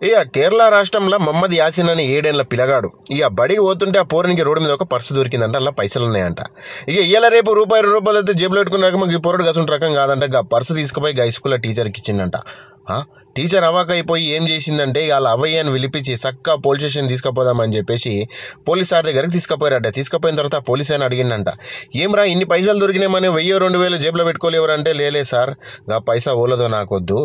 ఇక కేరళ రాష్ట్రంలో మహమ్మద్ యాసిన్ అని 7 ఏళ్ల పిల్లగాడు ఇక బడికి పోతుంటే ఆ పోరానికి రోడ్డు మీద ఒక పర్సు దొరికిందంట, అలా పైసలు ఉన్నాయంట. ఇక ఇయ్యాల రేపు రూపాయి 2 రూపాయలు అయితే జేబులో పెట్టుకున్నాక ఈ పోరాడు గసుంటి రకం కాదంట. ఇక పర్సు తీసుకుపోయి హై స్కూల్లో టీచర్కి ఇచ్చిందంట. టీచర్ అవాకైపోయి ఏం చేసిందంటే ఇక వాళ్ళ అవ్వయ్యని పిలిపించి చక్క పోలీస్ స్టేషన్ తీసుకుపోదామని చెప్పేసి పోలీస్ సార్ దగ్గరికి తీసుకుపోయారట. తీసుకుపోయిన తర్వాత పోలీస్ ఆయన అడిగిందంట, ఏమ్రా ఇన్ని పైసలు దొరికినామని 1000-2000 జేబులో పెట్టుకోలేవరంటే, లేలే సార్ ఆ పైసా ఓలదో నాకొద్దు,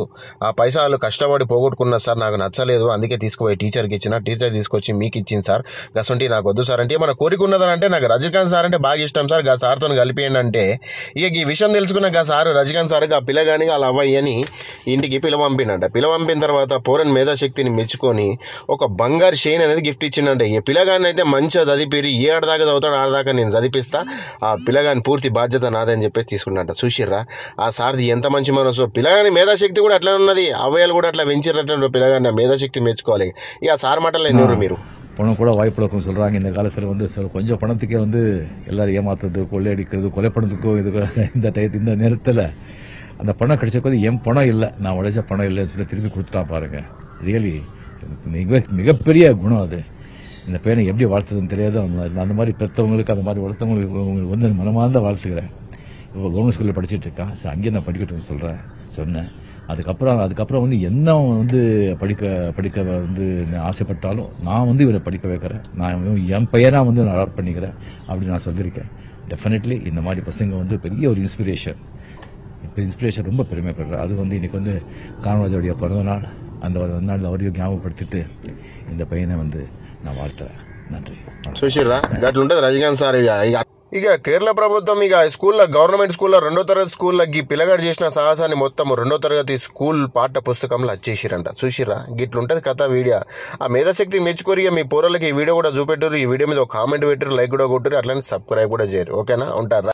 ఆ పైసా వాళ్ళు కష్టపడి పోగొట్టుకున్నా సార్, నాకు నచ్చలేదు, అందుకే తీసుకుపోయి టీచర్కి ఇచ్చిన, టీచర్ తీసుకొచ్చి మీకు ఇచ్చింది సార్, గసంటి నాకు వద్దు సార్ అంటే, మన కోరిక ఉన్నదంటే నాకు రజనీకాంత్ సార్ అంటే బాగా ఇష్టం సార్, గా సార్తో కలిపియండి అంటే, ఇక ఈ విషయం తెలుసుకున్న గా సారు రజనీకాంత్ సార్ ఆ పిల్లగాని వాళ్ళ అవ్వయ్యని ఇంటికి పిలవంపినంట. పిలవంపిన తర్వాత పోరన్ మేధాశక్తిని మెచ్చుకొని ఒక బంగారు చైన్ అనేది గిఫ్ట్ ఇచ్చిండంటే, ఈ పిల్లగాని అయితే మంచిగా చదివిరి, ఏ ఆడదాకా చదువుతాడు ఆడదాకా నేను చదివిస్తా, ఆ పిల్లగాని పూర్తి బాధ్యత నాదని చెప్పేసి తీసుకున్నట్ట. చూసిర్రా ఆ సార్ది ఎంత మంచి మనసు. పిల్లగాని మేధాశక్తి కూడా అట్లా ఉన్నది, అవ్వయాలు కూడా అట్లా వెంచిరట్టు పిల్లగాని మేధాశక్తి మెచ్చుకోవాలి. ఇక ఆ సార్ மாட்டல இன்னொரு మీరు பணம் கூட வாய்ப்புழக்கம் சொல்கிறாங்க. இந்த காலத்தில் கொஞ்சம் பணத்துக்கே எல்லாரும் ஏமாத்துறது, கொள்ளையடிக்கிறது, கொலை பண்ணுறதுக்கும் இந்த நேரத்தில் அந்த பணம் கிடைச்சப்போ என் பணம் இல்லை, நான் உழைச்ச பணம் இல்லைன்னு சொல்லி திருப்பி கொடுத்துட்டா பாருங்க. ரியலி மிகப்பெரிய குணம் அது. இந்த பையனை எப்படி வாழ்த்துறதுன்னு தெரியாது. அந்த மாதிரி பெற்றவங்களுக்கு அந்த மாதிரி வளர்த்தவங்களுக்கு மனமார்ந்த வாழ்த்துக்கிறேன். இப்போ கவர்மெண்ட் ஸ்கூலில் படிச்சுட்டு இருக்கான், அங்கேயே நான் படிக்கட்டும்னு சொன்னேன். அதுக்கப்புறம் என்ன படிக்க ஆசைப்பட்டாலும் நான் இவரை படிக்க வைக்கிறேன், நான் என் பையனா நான் அடாப்ட் பண்ணிக்கிறேன் அப்படின்னு நான் சொல்லியிருக்கேன். டெஃபினெட்லி இந்த மாதிரி பசங்க பெரிய ஒரு இன்ஸ்பிரேஷன் ரொம்ப பெருமைப்படுறேன். அது இன்னைக்கு காமராஜருடைய பிறந்த நாள், அந்த நாள் அவரையும் ஞாபகப்படுத்திட்டு இந்த பையனை நான் வாழ்த்துறேன். நன்றி. చూసిర్రా గట్లుంటది రజనీకాంత్ సార్. ఇక కేరళ ప్రభుత్వం ఇక స్కూల్లో గవర్నమెంట్ స్కూల్లో 2వ తరగతి స్కూల్లో ఈ పిల్లగాడు చేసిన సాహసాన్ని మొత్తం 2వ తరగతి స్కూల్ పాఠ్య పుస్తకంలో వచ్చేసిరంట. చూసిర్రా గిట్లుంటది కథ. వీడియో ఆ మేధాశక్తి మెచ్చుకోరి మీ పోరలకి ఈ వీడియో కూడా చూపెట్టుర్రు. ఈ వీడియో మీద ఒక కామెంట్ పెట్టారు, లైక్ కూడా కొట్టుర్రు, అట్లనే సబ్స్క్రైబ్ కూడా చేయరు. ఓకేనా, ఉంటారా?